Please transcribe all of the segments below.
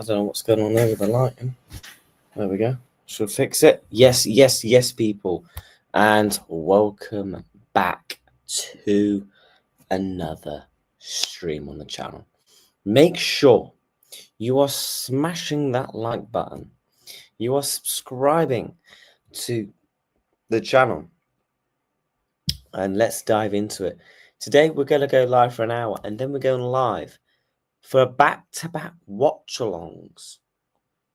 I don't know what's going on there with the lighting. There we go. Should fix it. Yes, yes, yes, people. And welcome back to another stream on the channel. Make sure you are smashing that like button. You are subscribing to the channel. And let's dive into it. Today we're going to go live for an hour, and then we're going live for back-to-back watch-alongs.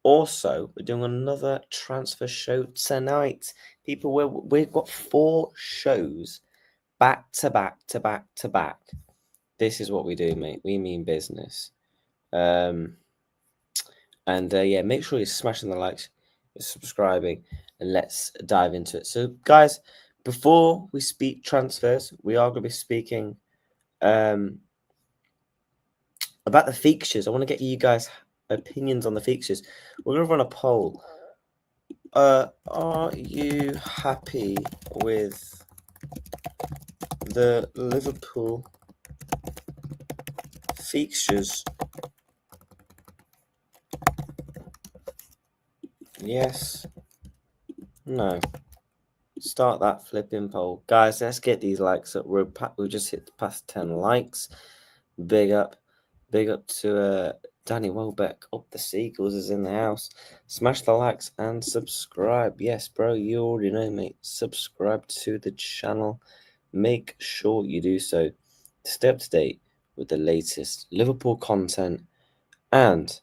Also, we're doing another transfer show tonight. People, we've got 4 shows back to back to back to back. This is what we do, mate. We mean business. Yeah, make sure you're smashing the likes, you're subscribing, and let's dive into it. So, guys, before we speak transfers, we are going to be speaking about the fixtures. I want to get you guys' opinions on the fixtures. We're going to run a poll. Are you happy with the Liverpool fixtures? Yes. No. Start that flipping poll. Guys, let's get these likes up. We just hit past 10 likes. Big up to Danny Welbeck. Up the Seagulls is in the house. Smash the likes and subscribe. Yes, bro, you already know, mate. Subscribe to the channel. Make sure you do so to stay up to date with the latest Liverpool content and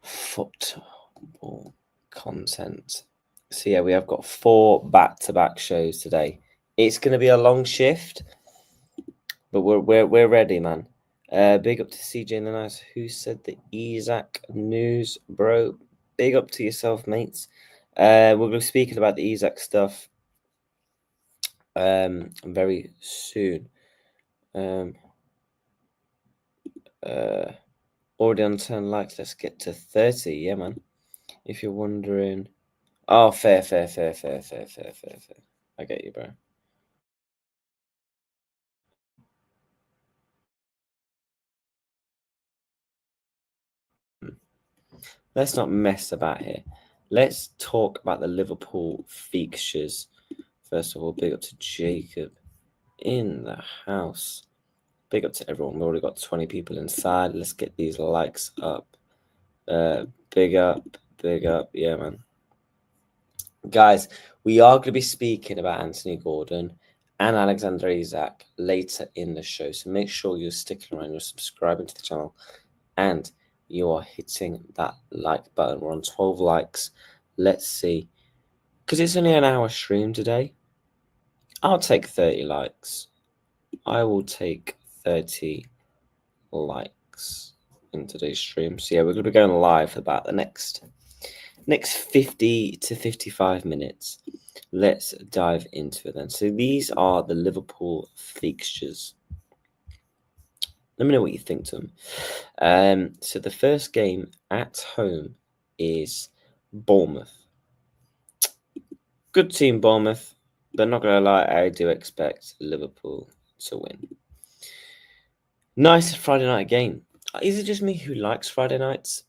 football content. So yeah, we have got 4 back-to-back shows today. It's going to be a long shift, but we're ready, man. Big up to CJ Nunez, who said the Isak news, bro. Big up to yourself, mates. We'll be speaking about the Isak stuff very soon. Already on 10 likes. Let's get to 30. Yeah, man. If you're wondering. Oh, fair. I get you, bro. Let's not mess about here. Let's talk about the Liverpool fixtures. First of all, big up to Jacob in the house. Big up to everyone. We've already got 20 people inside. Let's get these likes up. Big up. Yeah, man. Guys, we are going to be speaking about Anthony Gordon and Alexander Isak later in the show. So make sure you're sticking around, you're subscribing to the channel, and you are hitting that like button. We're on 12 likes. Let's see. Because it's only an hour stream today, I'll take 30 likes. I will take 30 likes in today's stream. So yeah, we're going to be going live for about the next 50 to 55 minutes. Let's dive into it then. So these are the Liverpool fixtures. Let me know what you think to them. So the first game at home is Bournemouth. Good team, Bournemouth. But not going to lie, I do expect Liverpool to win. Nice Friday night game. Is it just me who likes Friday nights?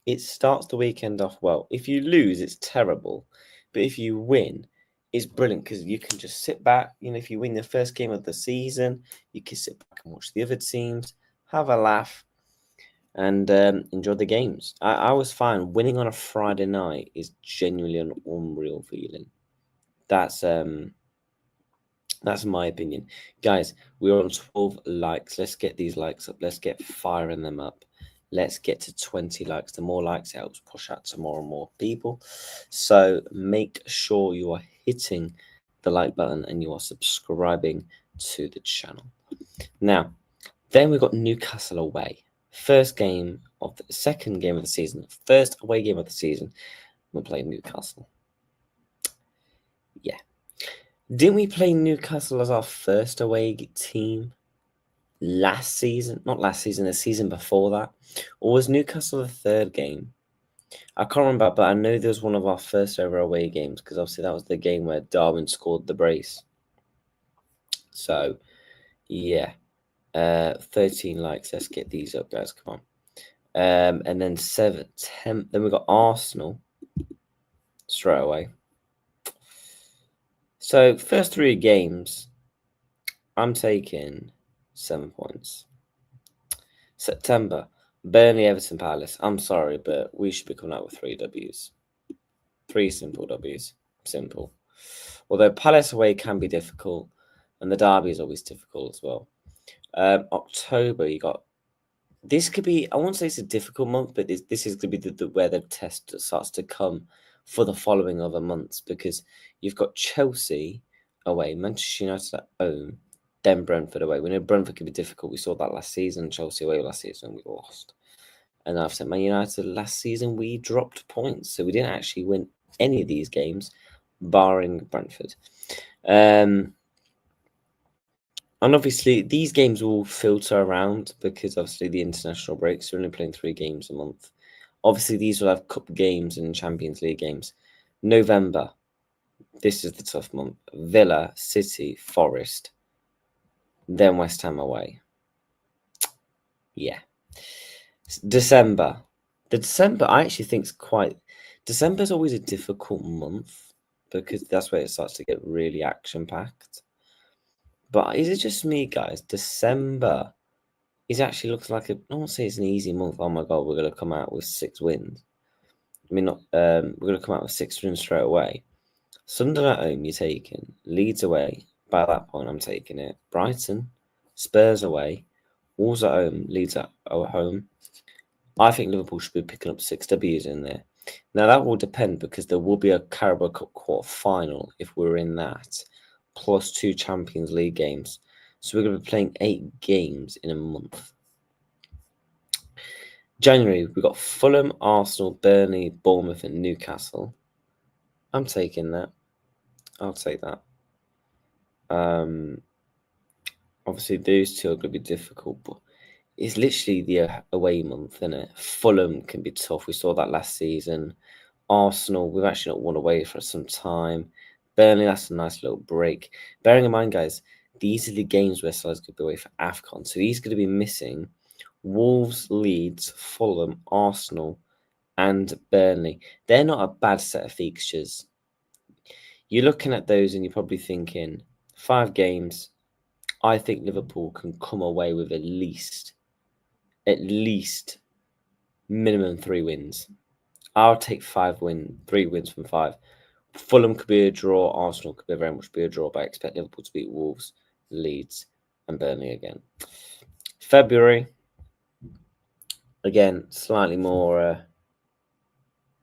It starts the weekend off well. If you lose, it's terrible. But if you win, it's brilliant because you can just sit back. You know, if you win the first game of the season, you can sit back and watch the other teams, have a laugh, and enjoy the games. I was fine. Winning on a Friday night is genuinely an unreal feeling. That's my opinion. Guys, we're on 12 likes. Let's get these likes up. Let's get firing them up. Let's get to 20 likes. The more likes helps push out to more and more people. So make sure you are hitting the like button and you are subscribing to the channel. Now, then we've got Newcastle away. Second game of the season. First away game of the season. We're playing Newcastle. Yeah. Didn't we play Newcastle as our first away team last season? Not last season, the season before that. Or was Newcastle the third game? I can't remember, but I know there was one of our first ever away games because obviously that was the game where Darwin scored the brace. So, yeah. 13 likes. Let's get these up, guys. Come And then then we got Arsenal straight away. So first 3 games, I'm taking 7 points. September, Burnley, Everton, Palace. I'm sorry, but we should be coming out with 3 W's. 3 simple W's. Simple. Although Palace away can be difficult, and the derby is always difficult as well. October, you got. This could be. I won't say it's a difficult month, but this is going to be where the test starts to come for the following other months, because you've got Chelsea away, Manchester United at home, then Brentford away. We know Brentford can be difficult. We saw that last season. Chelsea away last season, we lost. And I've said Man United last season, we dropped points, so we didn't actually win any of these games, barring Brentford. And obviously, these games will filter around because obviously the international breaks, we're only playing 3 games a month. Obviously, these will have cup games and Champions League games. November, this is the tough month. Villa, City, Forest, then West Ham away. Yeah. December. December, I actually think is quite. December is always a difficult month because that's where it starts to get really action packed. But is it just me, guys? December is actually looks like I won't say it's an easy month. Oh my god, we're gonna come out with 6 wins. I mean, not we're gonna come out with 6 wins straight away. Sunderland at home, you're taking. Leeds away. By that point, I'm taking it. Brighton, Spurs away. Wolves at home. Leeds at home. I think Liverpool should be picking up 6 W's in there. Now that will depend because there will be a Carabao Cup quarter final if we're in that, plus 2 Champions League games. So we're going to be playing 8 games in a month. January, we've got Fulham, Arsenal, Burnley, Bournemouth, and Newcastle. I'm taking that. I'll take that. Obviously, those 2 are going to be difficult, but it's literally the away month, isn't it? Fulham can be tough. We saw that last season. Arsenal, we've actually not won away for some time. Burnley, that's a nice little break. Bearing in mind, guys, these are the games where Salah's going to be away for AFCON. So he's going to be missing Wolves, Leeds, Fulham, Arsenal, and Burnley. They're not a bad set of fixtures. You're looking at those and you're probably thinking, 5 games, I think Liverpool can come away with at least minimum 3 wins. I'll take 3 wins from 5. Fulham could be a draw. Arsenal could very much be a draw, but I expect Liverpool to beat Wolves, Leeds, and Burnley again. February, again, slightly more.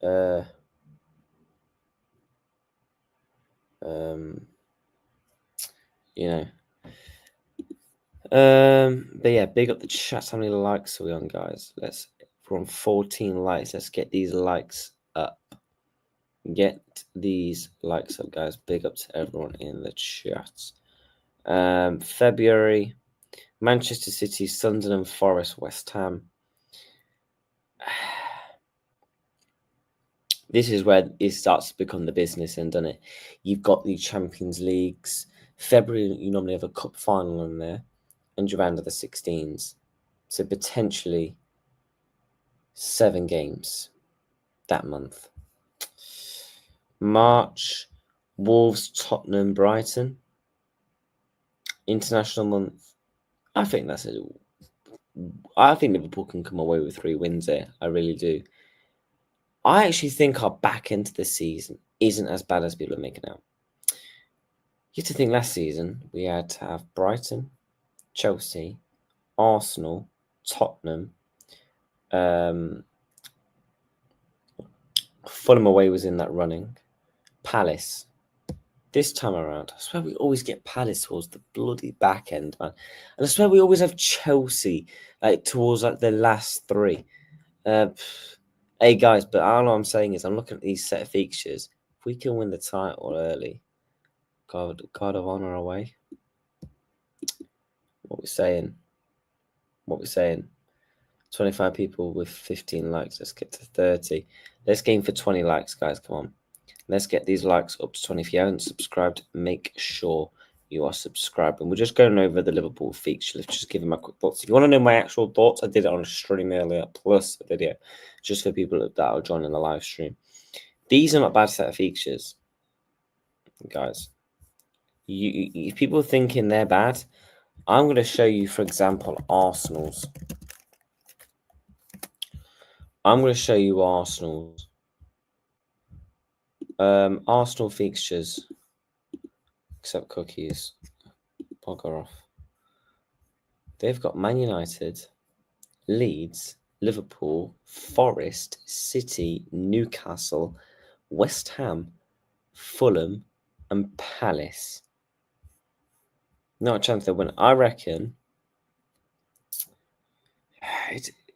But yeah, big up the chat. How many likes are we on, guys? We're on 14 likes. Let's get these likes up. Get these likes up, guys. Big up to everyone in the chat. February, Manchester City, Sunderland, Forest, West Ham. This is where it starts to become the business end, doesn't it? You've got the Champions Leagues. February, you normally have a cup final in there, and you're under the 16s. So potentially 7 games that month. March, Wolves, Tottenham, Brighton. International month. I think Liverpool can come away with 3 wins there. I really do. I actually think our back end of the season isn't as bad as people are making out. You have to think last season we had to have Brighton, Chelsea, Arsenal, Tottenham. Fulham away was in that running. Palace. This time around, I swear we always get Palace towards the bloody back end, man. And I swear we always have Chelsea towards the last 3. Hey guys, but all I'm saying is I'm looking at these set of fixtures. If we can win the title early, God of Honor away. What we're saying? 25 people with 15 likes. Let's get to 30. Let's game for 20 likes, guys. Come on. Let's get these likes up to 20. If you haven't subscribed, make sure you are subscribing. We're just going over the Liverpool fixture. Let's just give them my quick thoughts. If you want to know my actual thoughts, I did it on a stream earlier, plus a video, just for people that are joining the live stream. These are not bad set of fixtures, guys. If people are thinking they're bad, I'm going to show you, for example, Arsenal's. I'm going to show you Arsenal's. Arsenal fixtures. Except cookies. Bugger off. They've got Man United, Leeds, Liverpool, Forest, City, Newcastle, West Ham, Fulham, and Palace. Not a chance they win. I reckon.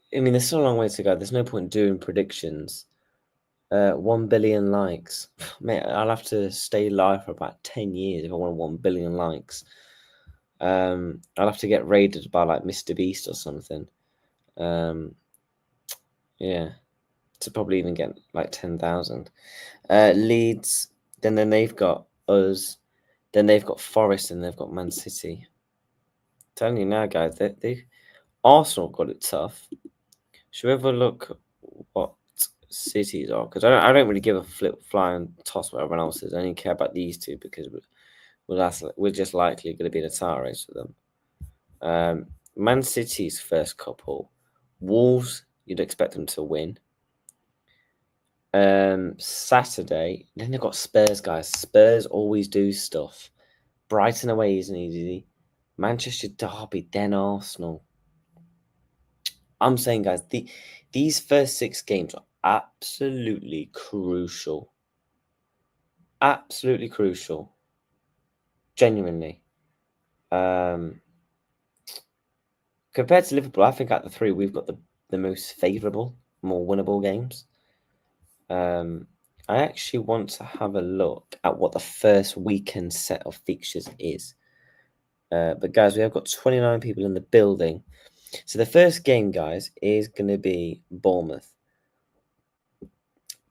There's still a long way to go. There's no point doing predictions. 1 billion likes. Mate, I'll have to stay live for about 10 years if I want 1 billion likes. I'll have to get raided by like Mr. Beast or something. Yeah, to probably even get like 10,000. Leeds, then they've got us, then they've got Forest, and they've got Man City. I'm telling you now, guys, they Arsenal got it tough. Should we have a look what cities are? Because I don't really give a flying toss what everyone else is. I only care about these two because we're just likely going to be in a title race with them. Man City's first couple, Wolves, you'd expect them to win. Saturday, then they've got Spurs, guys. Spurs always do stuff. Brighton away isn't easy. Manchester Derby, then Arsenal. I'm saying, guys, these first 6 games are absolutely crucial. Absolutely crucial. Genuinely. Compared to Liverpool, I think out of the 3, we've got the most favourable, more winnable games. I actually want to have a look at what the first weekend set of fixtures is. But guys, we have got 29 people in the building. So the first game, guys, is going to be Bournemouth.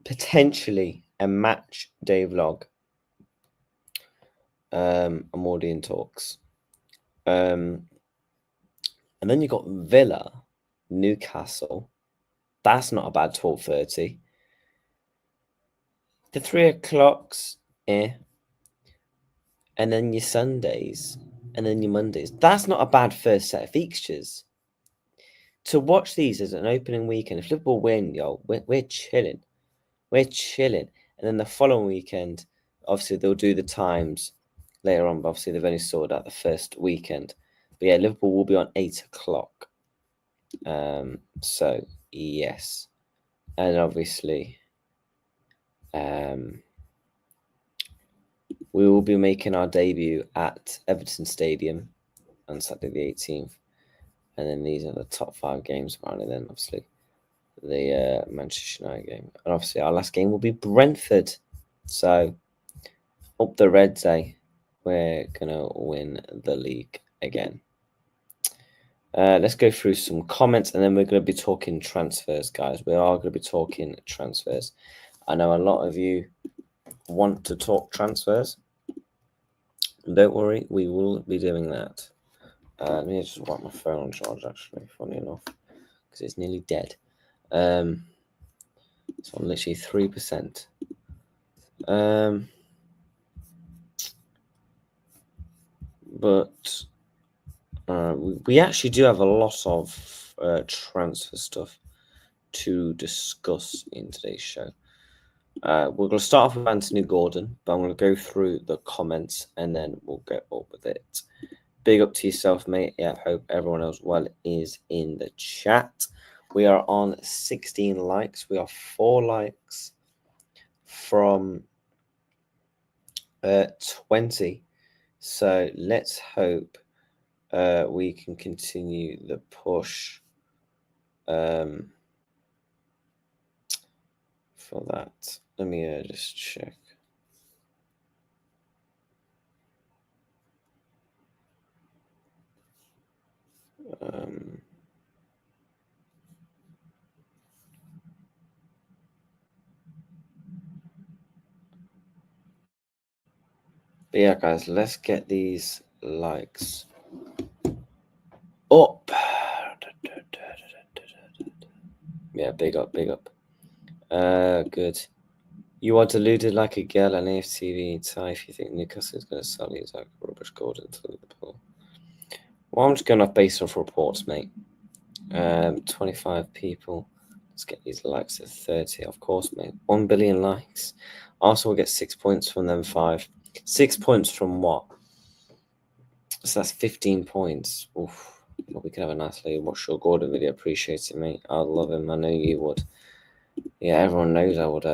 Potentially a match day vlog. I'm already in talks. And then you got Villa, Newcastle. That's not a bad 12:30. The 3 o'clocks, And then your Sundays, and then your Mondays. That's not a bad first set of fixtures. To watch these as an opening weekend, if Liverpool win, we're chilling. We're chilling. And then the following weekend, obviously, they'll do the times later on, but obviously, they've only sorted out the first weekend. But yeah, Liverpool will be on 8 o'clock. So, yes. And obviously, we will be making our debut at Everton Stadium on Saturday the 18th. And then these are the top 5 games around it. Then, obviously, the Manchester United game. And obviously, our last game will be Brentford. So, up the Reds, we're going to win the league again. Let's go through some comments, and then we're going to be talking transfers, guys. We are going to be talking transfers. I know a lot of you want to talk transfers. Don't worry, we will be doing that. Let me just wipe my phone on charge, actually, funny enough, because it's nearly dead. So I'm literally 3%. But we actually do have a lot of transfer stuff to discuss in today's show. We're going to start off with Anthony Gordon, but I'm going to go through the comments and then we'll get up with it. Big up to yourself, mate. Yeah, hope everyone else is in the chat. We are on 16 likes. We are 4 likes from 20. So let's hope we can continue the push for that. Let me just check. But yeah, guys, let's get these likes up. Yeah, big up, big up. Good. You are deluded like a girl on AFTV. Ty, if you think Newcastle is going to sell Isak rubbish Gordon to Liverpool. Well, I'm just going off based off reports, mate. 25 people. Let's get these likes at 30, of course, mate. 1 billion likes. Arsenal will get 6 points from them, 5. 6 points from what? So that's 15 points. Oof. Well, we could have a nice lead. Watch your Gordon video. Appreciate it, mate. I love him. I know you would. Yeah, everyone knows I would.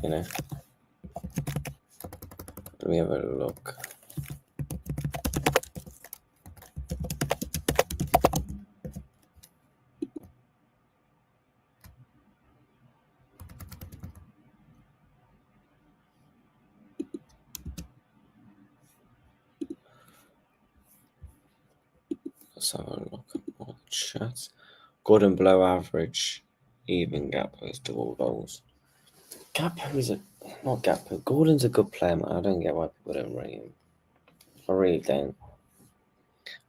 You know. Let me have a look. Let's have a look at all the chats. Gordon below average, even Gakpo is double goals. Gakpo is not Gakpo. Gordon's a good player, man. I don't get why people don't rate him. I really don't.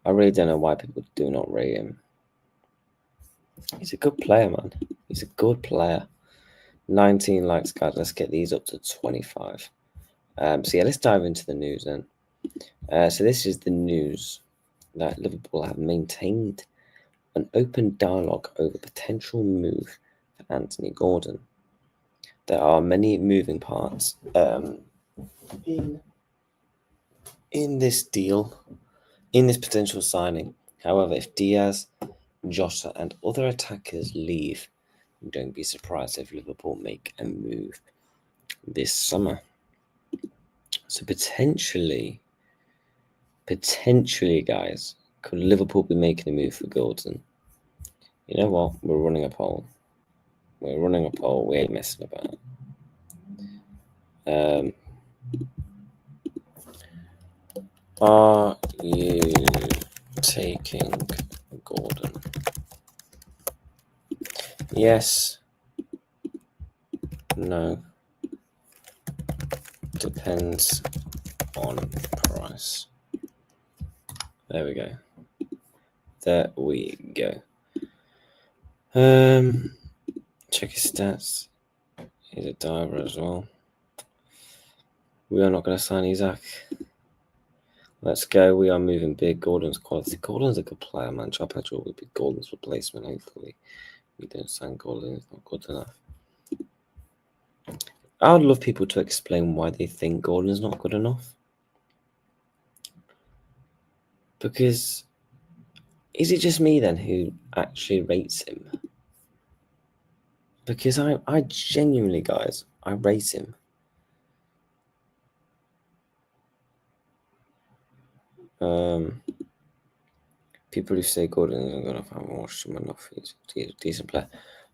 I really don't know why people do not rate him. He's a good player, man. He's a good player. 19 likes, guys. Let's get these up to 25. So yeah, let's dive into the news then. So this is the news that Liverpool have maintained an open dialogue over potential move for Anthony Gordon. There are many moving parts in this deal, in this potential signing. However, if Diaz, Jota, and other attackers leave, don't be surprised if Liverpool make a move this summer. So potentially, guys, could Liverpool be making a move for Gordon? You know what? We're running a poll. We ain't messing about. Are you taking Gordon? Yes. No. Depends on price. There we go. Check his stats. He's a diver as well. We are not going to sign Isak. Let's go. We are moving big. Gordon's quality. Gordon's a good player, man. Job Pedro will be Gordon's replacement, hopefully. We don't sign Gordon. It's not good enough. I would love people to explain why they think Gordon is not good enough. Because is it just me then who actually rates him? Because I genuinely, guys, I rate him. People who say Gordon isn't good enough, I haven't watched him enough. He's a decent player.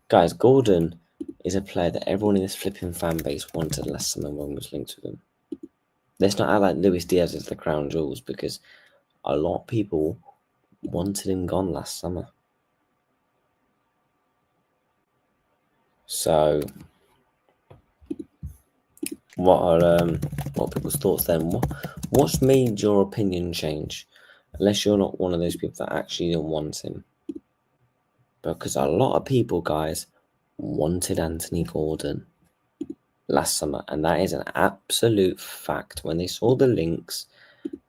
Guys, Gordon is a player that everyone in this flipping fan base wanted last summer when was linked with him. Let's not act like Luis Diaz is the crown jewels, because a lot of people wanted him gone last summer. So, what are people's thoughts then? What's made your opinion change? Unless you're not one of those people that actually don't want him. Because a lot of people, guys, wanted Anthony Gordon last summer, and that is an absolute fact. When they saw the links,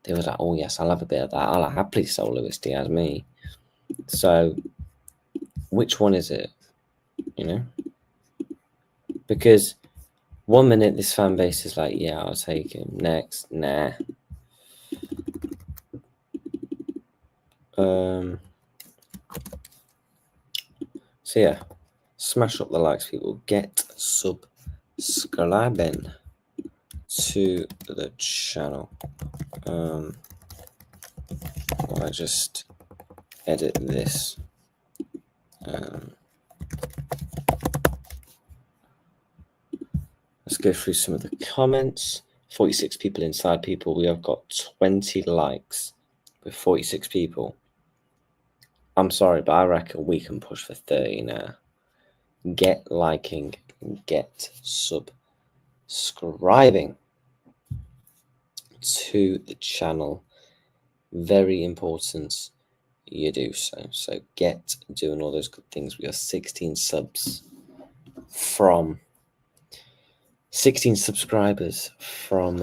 they was like, oh yes, I'll have a bit of that. I'll happily sell Luis Diaz, me. So, which one is it? You know? Because 1 minute this fan base is like, yeah, I'll take him. Next, nah. So yeah, smash up the likes, people. Get subscribing to the channel. I just edit this. Let's go through some of the comments. 46 people inside, people. We have got 20 likes with 46 people. I'm sorry, but I reckon we can push for 30 now. Get liking, and get subscribing to the channel. Very important you do so. So get doing all those good things. We are 16 subs from 16 subscribers from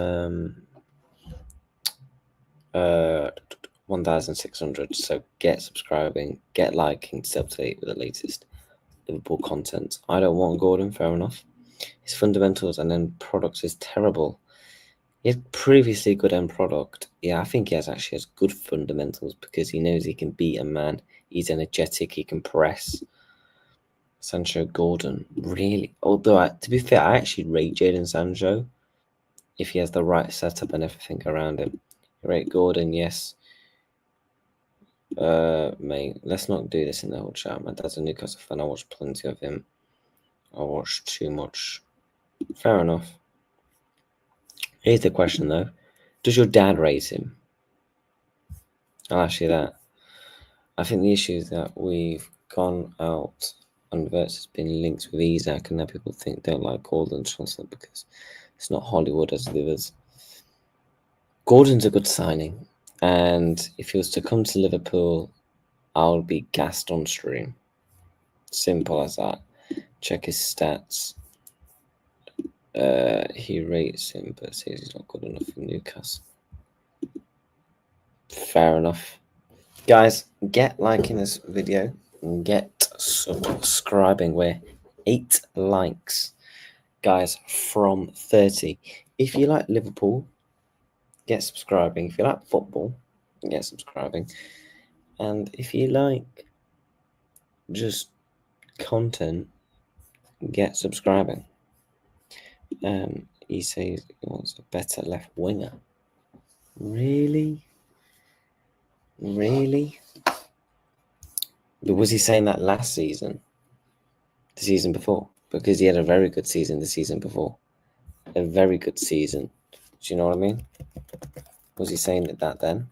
1,600. So get subscribing, get liking to stay up to date with the latest Liverpool content. I don't want Gordon, fair enough. His fundamentals and end product is terrible. He had previously good end product. Yeah, I think he actually has good fundamentals because he knows he can beat a man. He's energetic, he can press. Sancho, Gordon, really? Although, to be fair, I actually rate Jadon Sancho if he has the right setup and everything around him. Rate Gordon, yes. Mate, let's not do this in the whole chat. My dad's a Newcastle fan. I watch plenty of him. I watch too much. Fair enough. Here's the question, though. Does your dad rate him? I'll ask you that. I think the issue is that we've gone out and Verts has been linked with Isak, and now people don't like Gordon transfer because it's not Hollywood as the others. Gordon's a good signing, and if he was to come to Liverpool, I'll be gassed on stream. Simple as that. Check his stats. He rates him, but says he's not good enough for Newcastle. Fair enough. Guys, get liking this video and get subscribing. We're 8 likes, guys, from 30. If you like Liverpool, get subscribing. If you like football, get subscribing. And if you like just content, get subscribing. He says he wants a better left winger. Really? But was he saying that last season? The season before? Because he had a very good season the season before. A very good season. Do you know what I mean? Was he saying that then?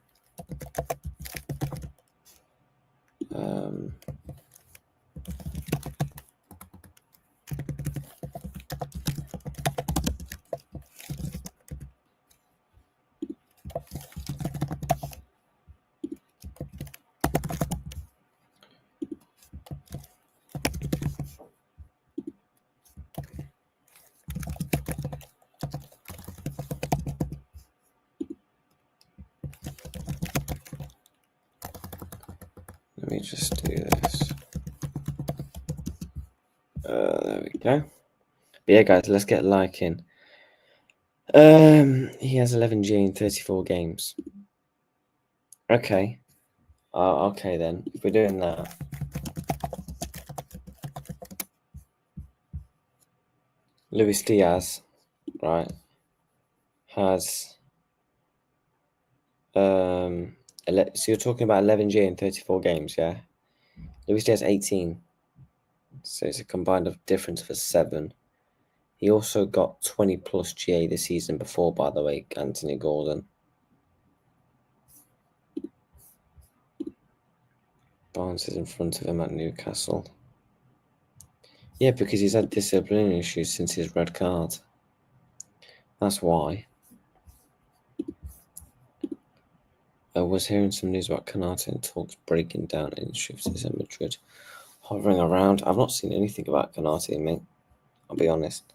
Let me just do this. There we go. But yeah, guys, let's get liking. He has 11G in 34 games. Okay. Okay then. If we're doing that, Luis Diaz, right, has so you're talking about 11G in 34 games, yeah? Luis Diaz 18. So it's a combined difference of 7. He also got 20 plus GA the season before, by the way, Anthony Gordon. Barnes is in front of him at Newcastle. Yeah, because he's had disciplinary issues since his red card. That's why. I was hearing some news about Canate and talks breaking down in shifts in Madrid. Hovering around. I've not seen anything about Canate, mate. I'll be honest.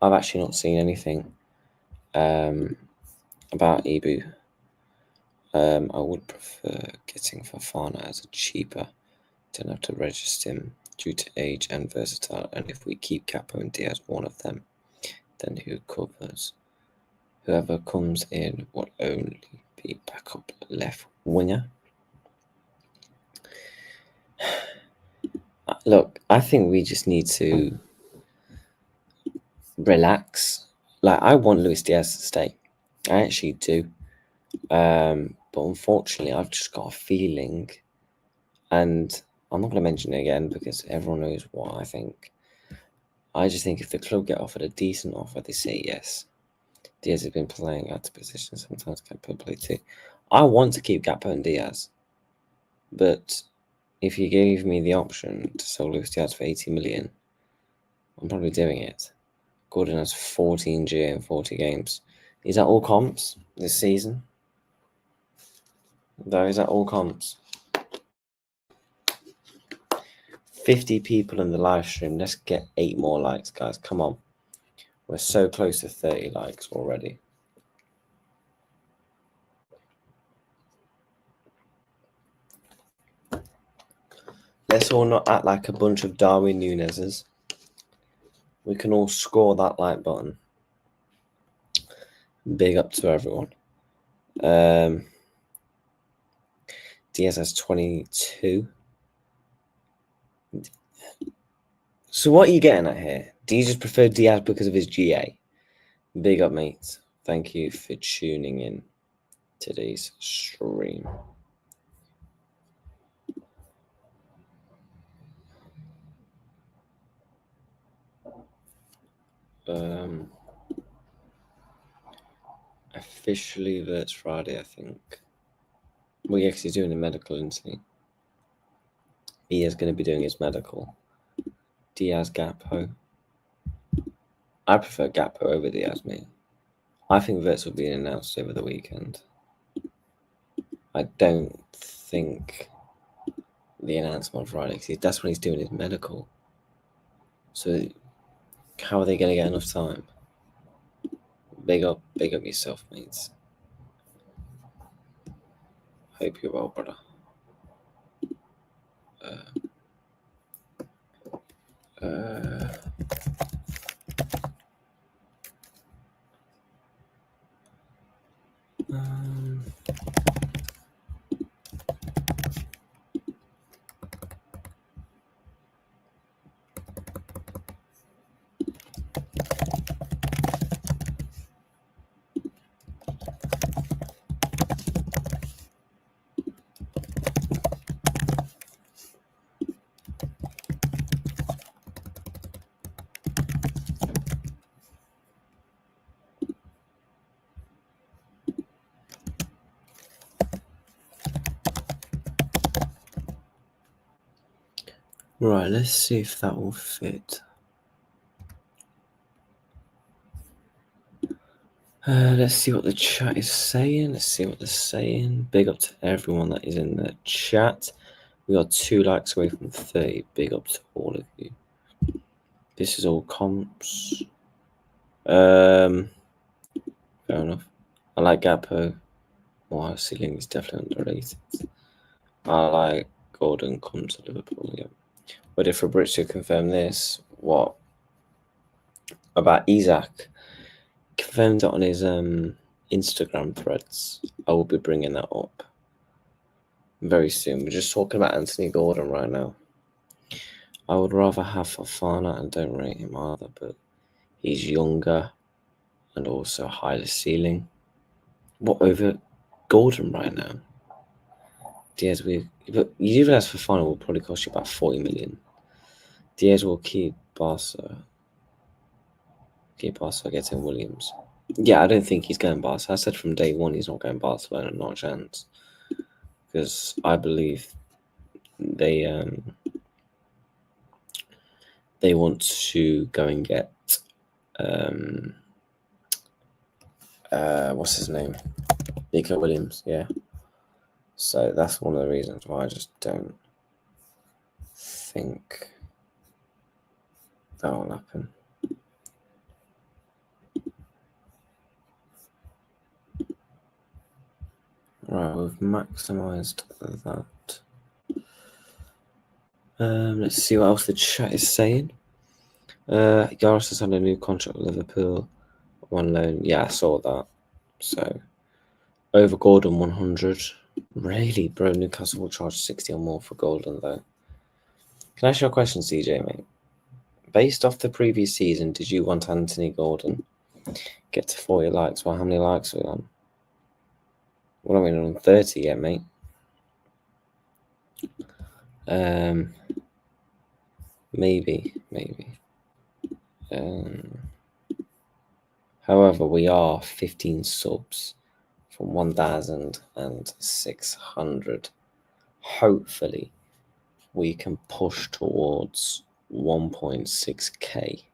I've actually not seen anything about Ibu. I would prefer getting Fofana as a cheaper. Don't have to register him due to age and versatile. And if we keep Capo and Diaz one of them, then who covers? Whoever comes in will only be backup left winger. Look, I think we just need to relax. Like, I want Luis Diaz to stay. I actually do. But unfortunately, I've just got a feeling, and I'm not going to mention it again because everyone knows what I think. I just think if the club get offered a decent offer, they say yes. Diaz has been playing out of position, sometimes Gakpo play too. I want to keep Gakpo and Diaz, but if you gave me the option to sell Luis Diaz for 80 million, I'm probably doing it. Gordon has 14 GA in 40 games. Is that all comps this season? Though, is that all comps? 50 people in the live stream. Let's get 8 more likes, guys. Come on. We're so close to 30 likes already. Let's all not act like a bunch of Darwin Nunezes. We can all score that like button. Big up to everyone. Diaz has 22. So what are you getting at here? Do you just prefer Diaz because of his GA? Big up, mates. Thank you for tuning in today's stream. Officially Verts Friday, I think. Well, yeah, because he's doing a medical, isn't he? He is going to be doing his medical. Diaz Gapo. I prefer Gapo over Diaz, mate. I think Verts will be announced over the weekend. I don't think the announcement on Friday, because that's when he's doing his medical. So how are they going to get enough time? Big up yourself, mates. Hope you're well, brother. Right, let's see if that will fit. Let's see what the chat is saying. Let's see what they're saying. Big up to everyone that is in the chat. We are 2 likes away from 30. Big up to all of you. This is all comps. Fair enough. I like Gapo. Wow, Ceiling is definitely underrated. I like Gordon comes to Liverpool. Yeah. But if Fabrizio confirm this, what about Isak? Confirmed it on his Instagram threads. I will be bringing that up very soon. We're just talking about Anthony Gordon right now. I would rather have Fofana, and don't rate him either, but he's younger and also higher ceiling. What over Gordon right now? Diaz, but even as Fofana will probably cost you about 40 million. Diaz will keep Barca. Getting Williams. Yeah, I don't think he's going Barca. I said from day one he's not going Barcelona, not a chance. Because I believe they want to go and get what's his name? Nico Williams, yeah. So that's one of the reasons why I just don't think that will happen. Right, we've maximized that. Let's see what else the chat is saying. Yaris has had a new contract with Liverpool. 1 loan. Yeah, I saw that. So over Gordon 100. Really, bro? Newcastle will charge 60 or more for Gordon, though. Can I ask you a question, CJ, mate? Based off the previous season, did you want Anthony Gordon get to 40 likes? Well, how many likes are we on? What are we on 30 yet, mate? Maybe. However, we are 15 subs from 1,600. Hopefully, we can push towards 1.6k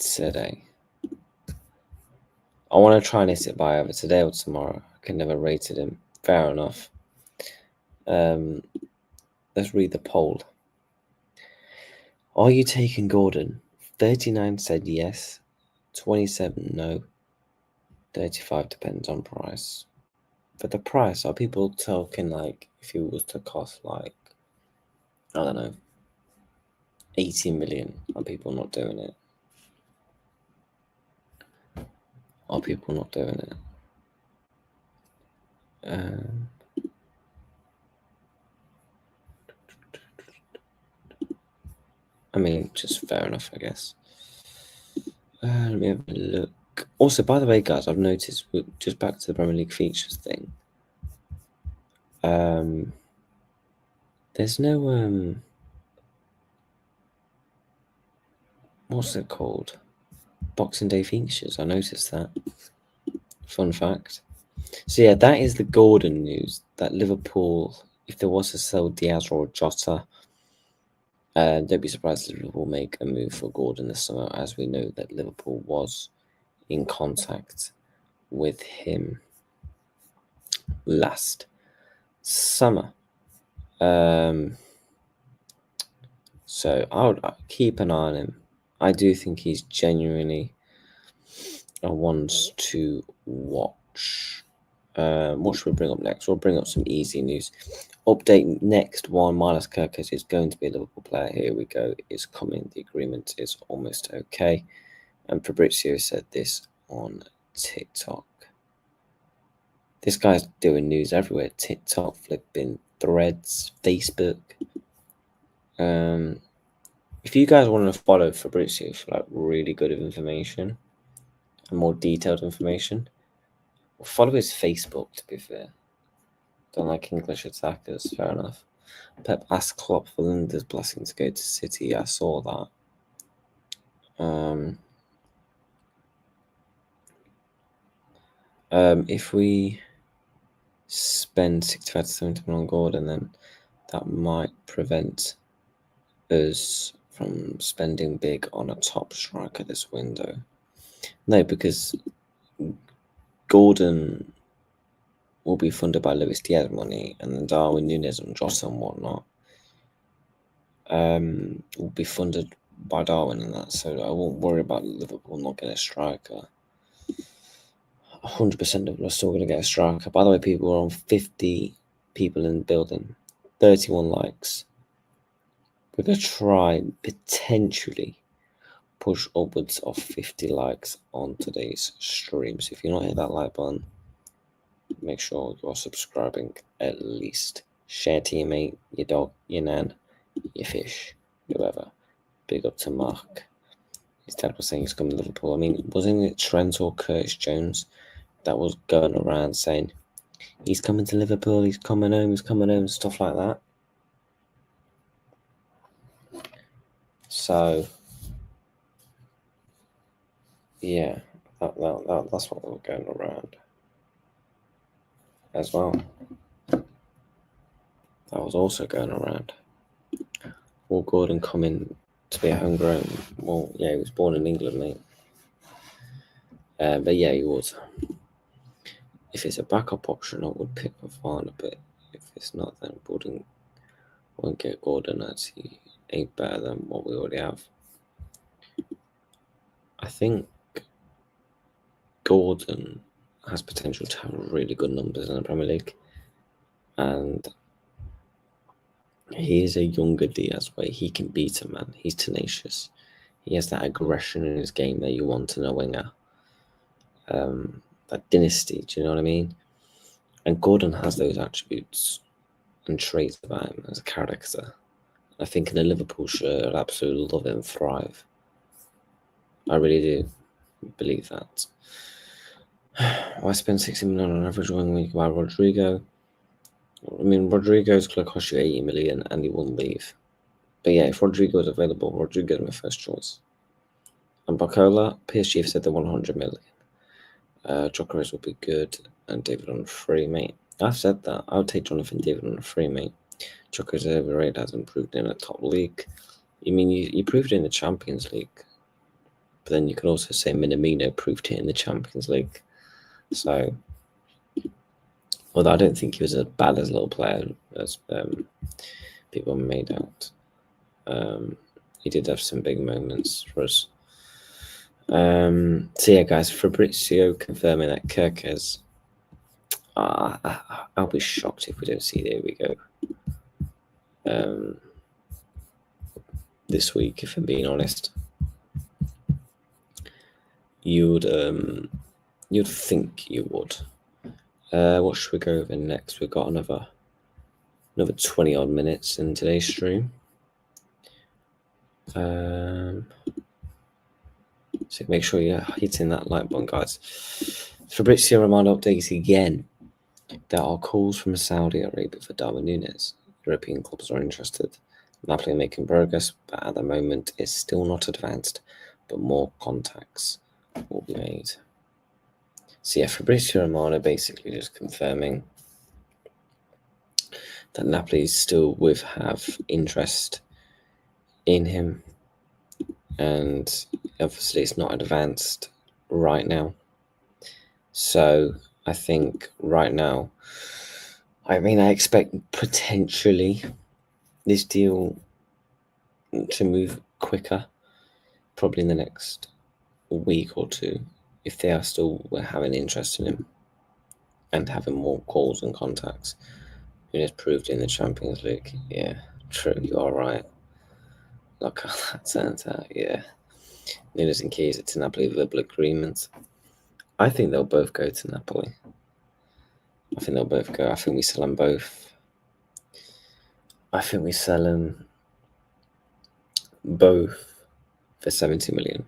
today. I want to try and hit it by either today or tomorrow. I can never rated him. Fair enough. Let's read the poll. Are you taking Gordon? 39 said yes, 27 no, 35 depends on price. But the price, are people talking like if it was to cost like, I don't know, 80 million? Are people not doing it? Are people not doing it? I mean, just fair enough, I guess. Let me have a look. Also, by the way, guys, I've noticed, just back to the Premier League features thing. There's no what's it called? Boxing Day features. I noticed that. Fun fact. So yeah, that is the Gordon news. That Liverpool, if there was to sell Diaz or Jota, don't be surprised if Liverpool make a move for Gordon this summer, as we know that Liverpool was in contact with him last summer. So I would keep an eye on him. I do think he's genuinely a one to watch. What should we bring up next? We'll bring up some easy news. Update next one. Milos Kerkez is going to be a Liverpool player. Here we go. It's coming. The agreement is almost okay. And Fabrizio said this on TikTok. This guy's doing news everywhere. TikTok, flipping Threads, Facebook. If you guys want to follow Fabrizio for like really good information and more detailed information, follow his Facebook, to be fair. Don't like English attackers, fair enough. Pep asked Klopp for Linda's blessing to go to City. I saw that. If we spend 65 to 70 million on Gordon, then that might prevent us from spending big on a top striker this window. No, because Gordon will be funded by Luis Diaz money, and then Darwin, Nunez, and Jota and whatnot will be funded by Darwin and that. So I won't worry about Liverpool not getting a striker. 100% of them are still going to get a striker. By the way, people are on 50 people in the building, 31 likes. We're going to try potentially push upwards of 50 likes on today's stream. So if you're not hit that like button, make sure you're subscribing at least. Share to your mate, your dog, your nan, your fish, whoever. Big up to Mark. His dad was saying he's coming to Liverpool. I mean, wasn't it Trent or Curtis Jones that was going around saying he's coming to Liverpool, he's coming home, stuff like that? So, yeah, that's what was going around as well. That was also going around. Will Gordon coming to be a homegrown? Well, yeah, he was born in England, mate. But yeah, he was. If it's a backup option, I would pick Fafana, but if it's not, then won't get Gordon, as he ain't better than what we already have. I think Gordon has potential to have really good numbers in the Premier League, and he is a younger Diaz way. He can beat a man. He's tenacious. He has that aggression in his game that you want in a winger. That dynasty, do you know what I mean? And Gordon has those attributes and traits about him as a character. I think in a Liverpool shirt, I'd absolutely love him, thrive. I really do believe that. Why spend 60 million on an average 1 week by Rodrigo? I mean, Rodrigo's going to cost you 80 million and he won't leave. But yeah, if Rodrigo is available, Rodrigo's my first choice. And Barcola, PSG have said they're 100 million. Kerkez will be good, and David on a free, mate. I've said that. I would take Jonathan David on a free, mate. Kerkez is overrated, has improved in a top league. You mean you proved it in the Champions League? But then you can also say Minamino proved it in the Champions League. So, although I don't think he was as bad as a little player as people made out, he did have some big moments for us. So yeah, guys, Fabrizio confirming that Kerkez. I'll be shocked if we don't see. There we go. This week, if I'm being honest, you'd think you would. What should we go over next? We've got another 20 odd minutes in today's stream. So make sure you're hitting that like button, guys. Fabrizio Romano updates again. There are calls from Saudi Arabia for Darwin Nunez. European clubs are interested. Napoli making progress, but at the moment it's still not advanced. But more contacts will be made. So yeah, Fabrizio Romano basically just confirming that Napoli still have interest in him, and obviously it's not advanced right now. So I think right now, I expect potentially this deal to move quicker, probably in the next week or two, if they are still having interest in him and having more calls and contacts. Nunez proved in the Champions League. Yeah, true, you are right. Look how that turns out, yeah. Nunez and Chiesa to Napoli verbal agreements. I think they'll both go to Napoli. I think they'll both go. I think we sell them both. I think we sell them both for 70 million.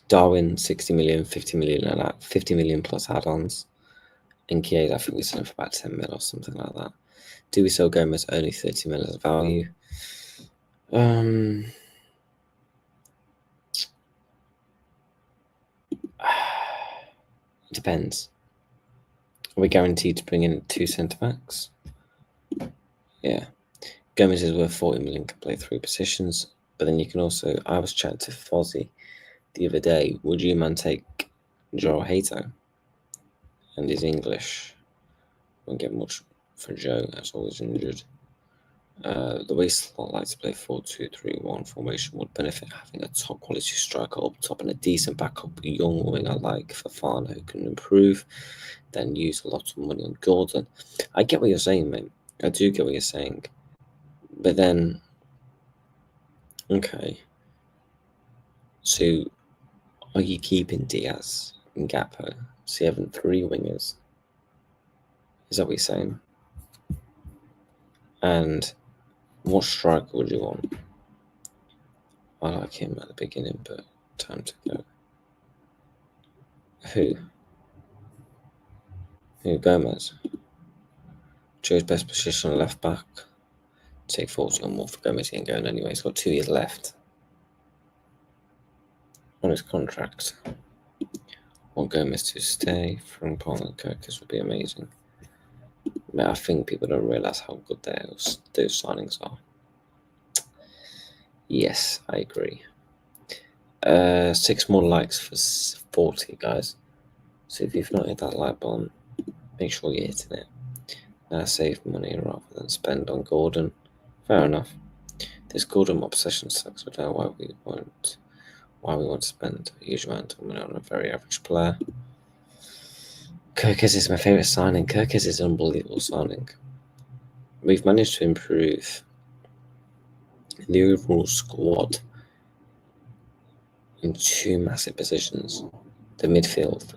Darwin 60 million, 50 million, and 50 million plus add-ons. And Chiesa, I think we sell him for about 10 mil or something like that. Do we sell Gomez only 30 mil as value? It depends. Are we guaranteed to bring in 2 centre-backs? Yeah. Gomez is worth 40 million, can play 3 positions. But then you can also, I was chatting to Fozzie the other day. Would you man take Joe Hato? And he's English. Won't get much for Joe, as always injured. The way Slot likes to play 4-2-3-1 formation would benefit having a top quality striker up top and a decent backup young winger like Fafana who can improve, then use a lot of money on Gordon. I get what you're saying, mate. I do get what you're saying. But then, okay. So, are you keeping Diaz and Gakpo? So you having 3 wingers? Is that what you're saying? And what striker would you want? I like him at the beginning, but time to go. Who? Gomez? Joe's best position left back. Take 40 or more for Gomez. He ain't going anyway. He's got 2 years left on his contract. Want Gomez to stay. From Paul and Kerkez would be amazing. But I think people don't realise how good those signings are. Yes, I agree. 6 more likes for 40, guys. So if you've not hit that like button, make sure you're hitting it. Now save money rather than spend on Gordon. Fair enough. This Gordon obsession sucks. I don't know why we want to spend a huge amount of money on a very average player. Kerkez is my favourite signing. Kerkez is an unbelievable signing. We've managed to improve the overall squad in 2 massive positions. The midfield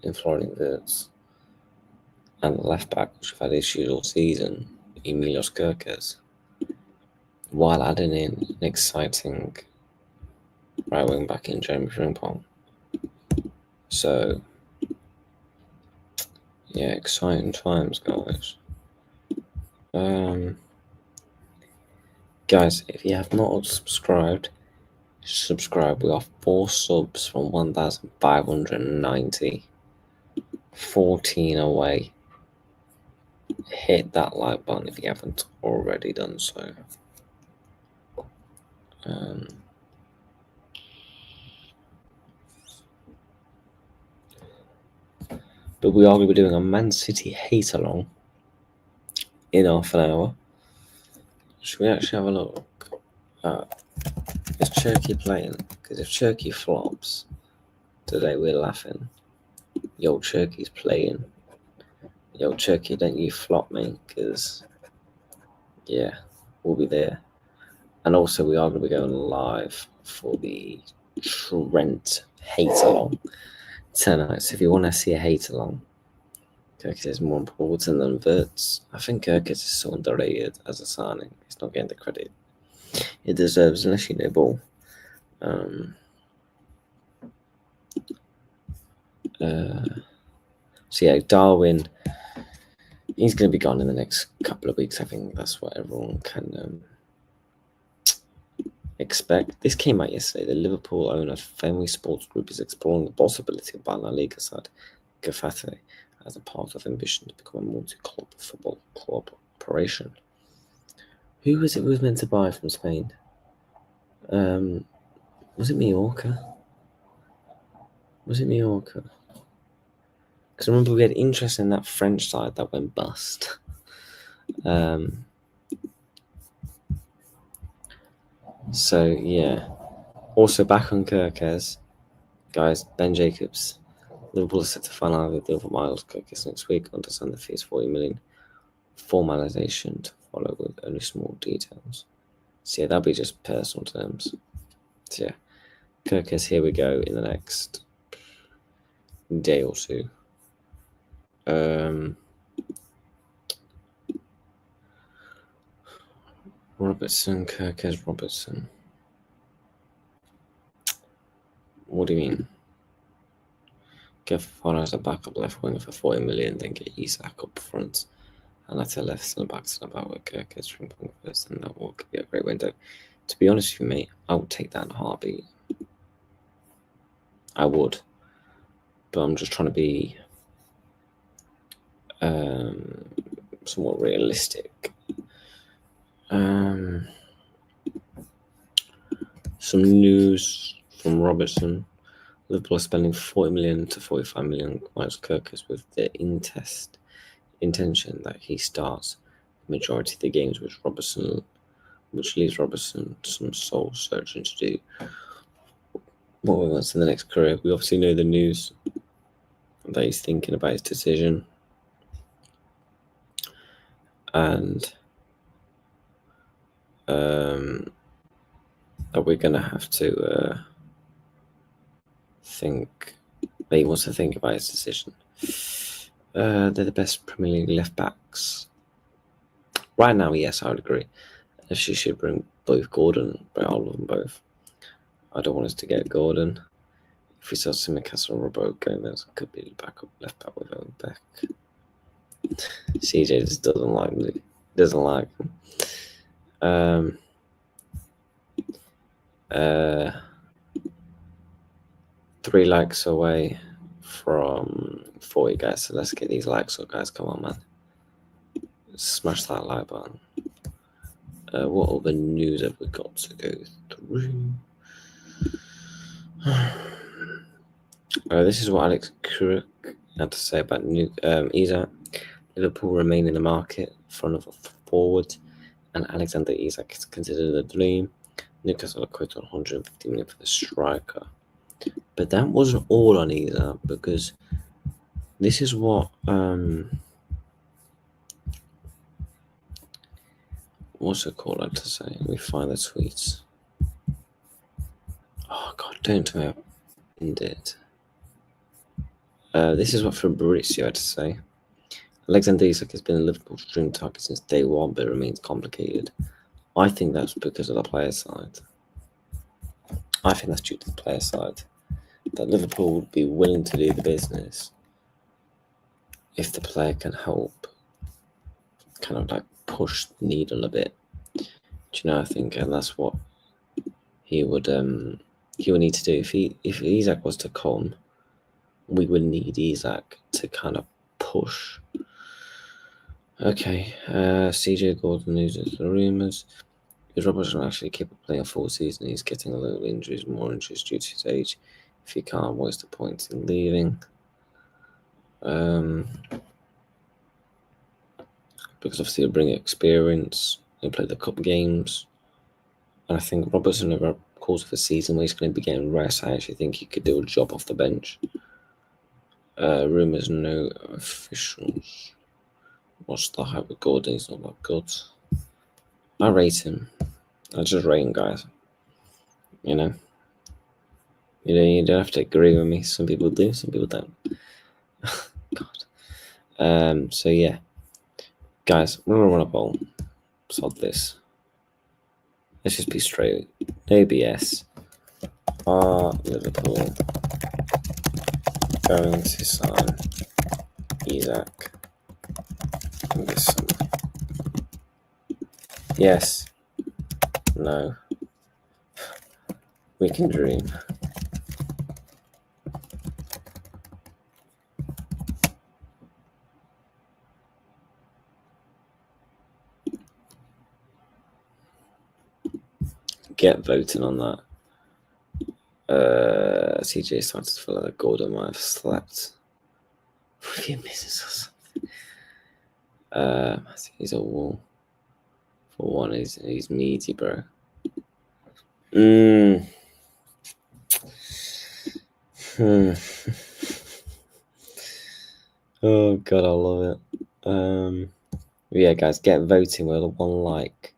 in Florian Wirtz and the left back, which have had issues all season, in Milos Kerkez, while adding in an exciting right wing back in Jeremy Frimpong. So, yeah, exciting times, guys. Guys, if you have not subscribed, subscribe. We are 4 subs from 1,590. 14 away. Hit that like button if you haven't already done so. But we are going to be doing a Man City hate along in half an hour. Should we actually have a look? Is Turkey playing? Because if Turkey flops today, we're laughing. Yo, Turkey's playing. Yo, Turkey, don't you flop me? Because, yeah, we'll be there. And also, we are going to be going live for the Trent hate along tonight. So if you want to see a hate along, Kerkez is more important than Wirtz. I think Kerkez is so underrated as a signing. He's not getting the credit it deserves unless you know ball. So yeah, Darwin, he's going to be gone in the next couple of weeks. I think that's what everyone can expect. This came out yesterday. The Liverpool owner Family Sports Group is exploring the possibility of buying La Liga side Getafe as a part of ambition to become a multi-club football club operation. Who was it was meant to buy from Spain? Was it Mallorca? Because I remember we had interest in that French side that went bust. So yeah. Also back on Kerkez, guys. Ben Jacobs, Liverpool is set to finalise the deal for Milos Kerkez next week. Understand the fees 40 million. Formalisation to follow with only small details. So yeah, that'll be just personal terms. So yeah, Kerkez, here we go in the next day or two. Robertson. What do you mean? Get Fofana as a backup left winger for 40 million, then get Isak up front. And that's a left centre back to about with Kerkez from first, and that will be a great window. To be honest with you, mate, I would take that in a heartbeat. I would. But I'm just trying to be somewhat realistic. Some news from Robertson. Liverpool are spending 40 million to 45 million on Kerkez with the intention that he starts the majority of the games, which leaves Robertson some soul searching to do. What we want in the next career. We obviously know the news that he's thinking about his decision, and that we're going to have to think that he wants to think about his decision. They're the best Premier League left backs right now. Yes, I would agree. If she should bring both Gordon, bring all of them both. I don't want us to get Gordon. If we sell Simicast or Roberto Gomez, it could be the backup left back with Owen Beck. CJ just doesn't like me. Doesn't like him. 3 likes away from 40 guys. So let's get these likes up, guys. Come on, man. Smash that like button. What other news have we got to go through? This is what Alex Crook had to say about Isak. Liverpool remain in the market front of a forward, and Alexander Isak is considered a dream. Newcastle are quoted 150 million for the striker. But that wasn't all on Isak, because this is what what's it called? I had to say. Let me find the tweets. Oh God, don't tell me I ended. This is what Fabrizio had to say. Alexander Isak has been a Liverpool's dream target since day one, but it remains complicated. I think that's because of the player side. I think that's due to the player side. That Liverpool would be willing to do the business if the player can help kind of like push the needle a bit. Do you know, I think, and that's what he would need to do. If Isak was to come, we would need Isak to kind of push. Okay, CJ Gordon loses the rumours. Is Robertson actually capable of playing a full season? He's getting a little injuries, more injuries due to his age. If he can't, what's the point in leaving? Because obviously he'll bring experience. He'll play the cup games. And I think Robertson, over the course of the season where he's going to be getting rest, I actually think he could do a job off the bench. Rumours, no officials. What's the hype with Gordon? He's not that good. I rate him. I just rate him, guys. You know, you don't have to agree with me. Some people do, some people don't. God. So yeah, guys, we're gonna run a poll. Sod this. Let's just be straight. No BS. Are Liverpool going to sign Isak this summer? Yes. No. We can dream. Get voting on that. CJ started to feel like Gordon might have slept. What he misses us? I think he's a wall. For one, he's meaty, bro. Oh god, I love it. Yeah, guys, get voting with a one like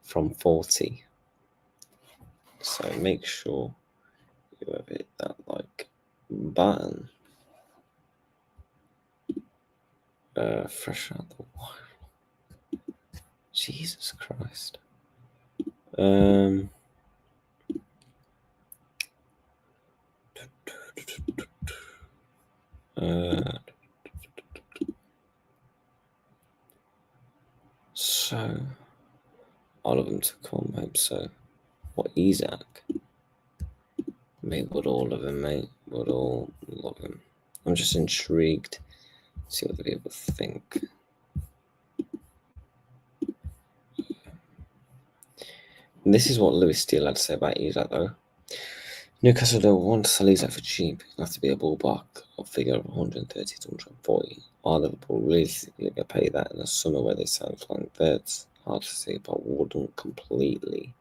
from 40. So make sure you have hit that like button. Fresh out the wild. Jesus Christ. So all of them to come, hope so. What, Isak? Mate, would all of them, mate. Would all of them. I'm just intrigued. See what the people think. And this is what Lewis Steele had to say about Isak, though. Newcastle don't want to sell Isak for cheap. It'll have to be a ballpark of figure of 130 to 140. Are Liverpool realistically going to pay that in the summer where they sign flying thirds? Hard to say, but wouldn't completely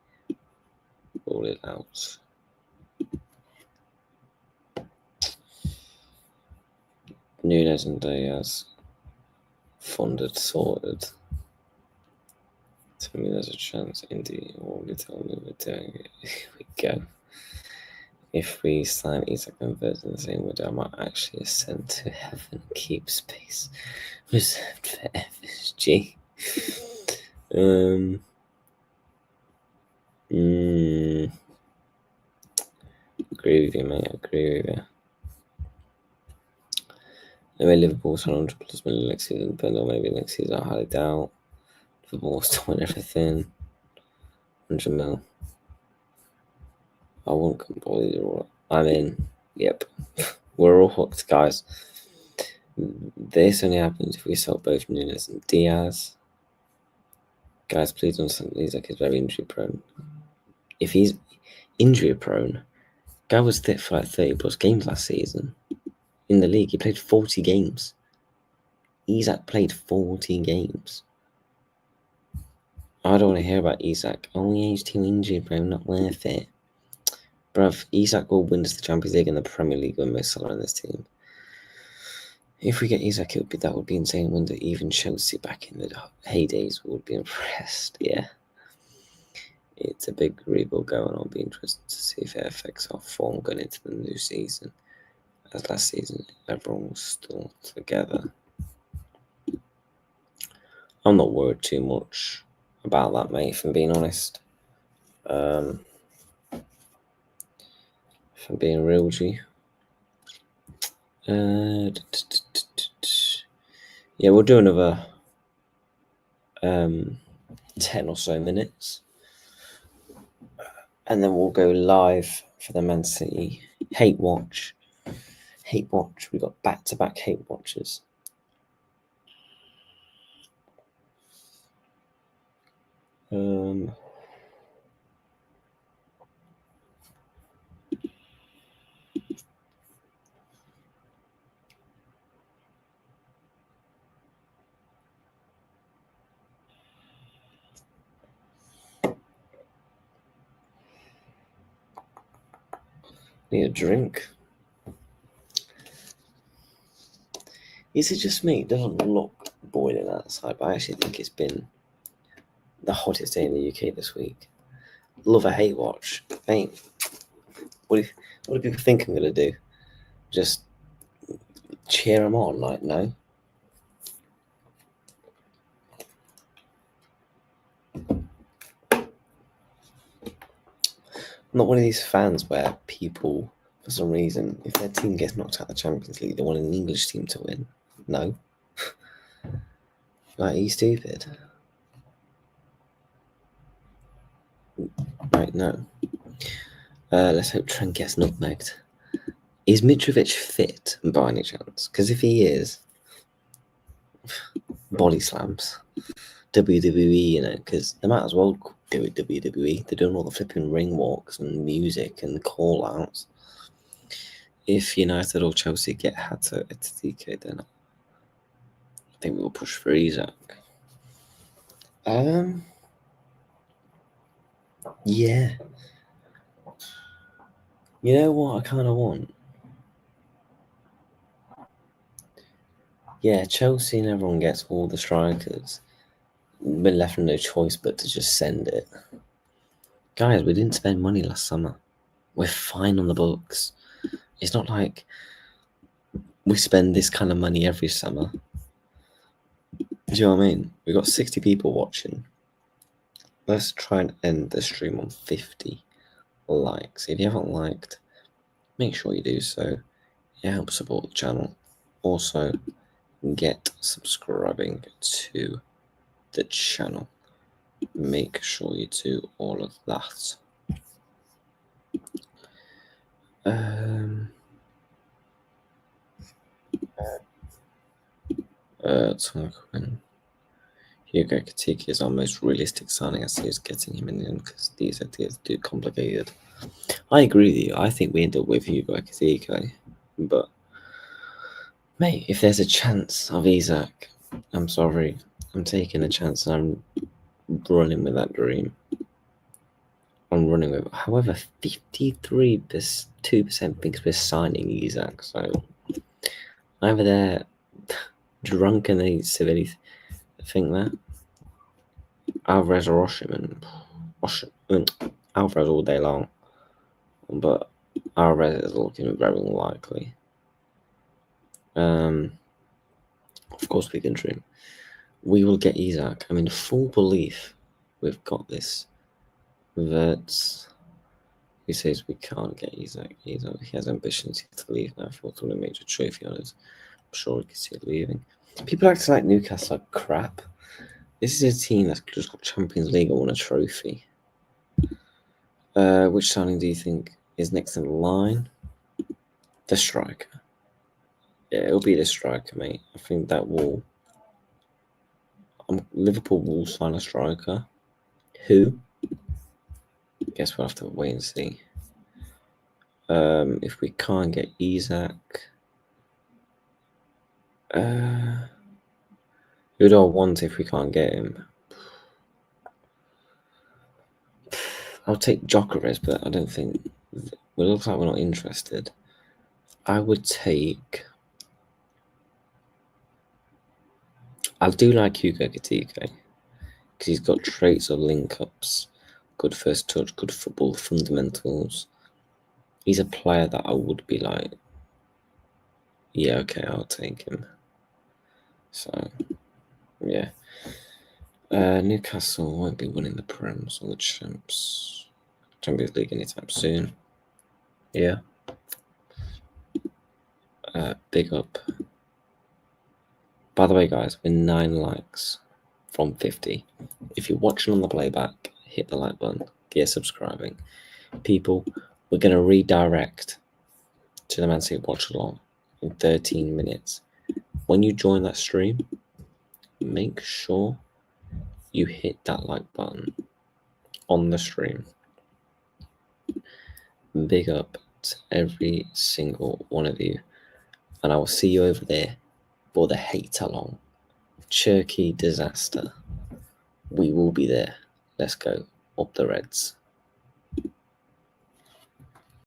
rule it out. Nunez and Diaz funded, sorted. Tell me there's a chance. Indeed, what we tell me we're doing it. Here we go. If we sign Isak and Vert in the same window, I might actually ascend to heaven and keep space reserved for FSG. Agree with you, mate. Agree with you. Anyway, Liverpool's 100 plus million next season, but maybe next season I highly doubt. Liverpool's doing everything. 100 mil. I won't completely rule. I mean, yep. We're all hooked, guys. This only happens if we sell both Nunez and Diaz. Guys, please don't sell Isak. He's very injury prone. If he's injury prone, guy was fit for like 30 plus games last season. In the league, he played 40 games. Isak played 40 games. I don't want to hear about Isak. Oh yeah, he's too injury prone, not worth it. Bruv, Isak will win us the Champions League and the Premier League when most Salah on this team. If we get Isak, that would be insane. When even Chelsea back in the heydays would be impressed. Yeah, it's a big rebuild going on. Be interested to see if it affects our form going into the new season. As last season, everyone was still together. I'm not worried too much about that, mate. If I'm being honest, if I'm being real, G. Yeah, we'll do another 10 or so minutes, and then we'll go live for the Man City hate watch. Hate watch. We got back-to-back hate watches. Need a drink. Is it just me? It doesn't look boiling outside, but I actually think it's been the hottest day in the UK this week. Love a hate watch. Mate, what do people think I'm going to do? Just cheer them on? Like, no. I'm not one of these fans where people, for some reason, if their team gets knocked out of the Champions League, they want an English team to win. No. Like, are you stupid? Right, no. Let's hope Trent gets nutmegged. Is Mitrovic fit by any chance? Because if he is, body slams. WWE, you know, because they might as well do it WWE. They're doing all the flipping ring walks and music and call outs. If United or Chelsea get Hato at TK, then I think we'll push for Isak. Yeah. You know what I kind of want? Yeah, Chelsea and everyone gets all the strikers. Been left with no choice but to just send it. Guys, we didn't spend money last summer. We're fine on the books. It's not like we spend this kind of money every summer. Do you know what I mean? We got 60 people watching. Let's try and end the stream on 50 likes. If you haven't liked, make sure you do so. It helps support the channel. Also, get subscribing to the channel. Make sure you do all of that. Hugo Katiki is our most realistic signing. I see is getting him in because these ideas do complicated. I agree with you. I think we end up with Hugo Katiki, but mate, if there's a chance of Isak, I'm sorry, I'm taking a chance and I'm running with that dream. I'm running with it. However, 53% thinks we're signing Isak, so either they're drunk and they severely think that. Alvarez or Osimhen. Alvarez all day long, but Alvarez is looking very unlikely. Of course we can dream. We will get Isak. I'm in full belief we've got this. Verts, he says we can't get Isak. He has ambitions to leave now. If we want to win a major trophy on it, I'm sure we can see it leaving. People act like Newcastle are crap. This is a team that's just got Champions League and won a trophy. Which signing do you think is next in line? The striker. Yeah, it'll be the striker, mate. I think that will. Liverpool will sign a striker. Who? Guess we'll have to wait and see. If we can't get Isak, who do I want if we can't get him? I'll take Kerkez, but I don't think. It looks like we're not interested. I would take. I do like Hugo Katike because he's got traits of link-ups, good first touch, good football fundamentals. He's a player that I would be like, yeah, okay, I'll take him. So, yeah. Newcastle won't be winning the Prems or the Champions League anytime soon. Yeah. Big up. By the way, guys, we're 9 likes from 50. If you're watching on the playback, hit the like button. Get subscribing. People, we're going to redirect to the Man City watch along in 13 minutes. When you join that stream, make sure you hit that like button on the stream. Big up to every single one of you. And I will see you over there for the hate along. Turkey disaster. We will be there. Let's go. Up the Reds.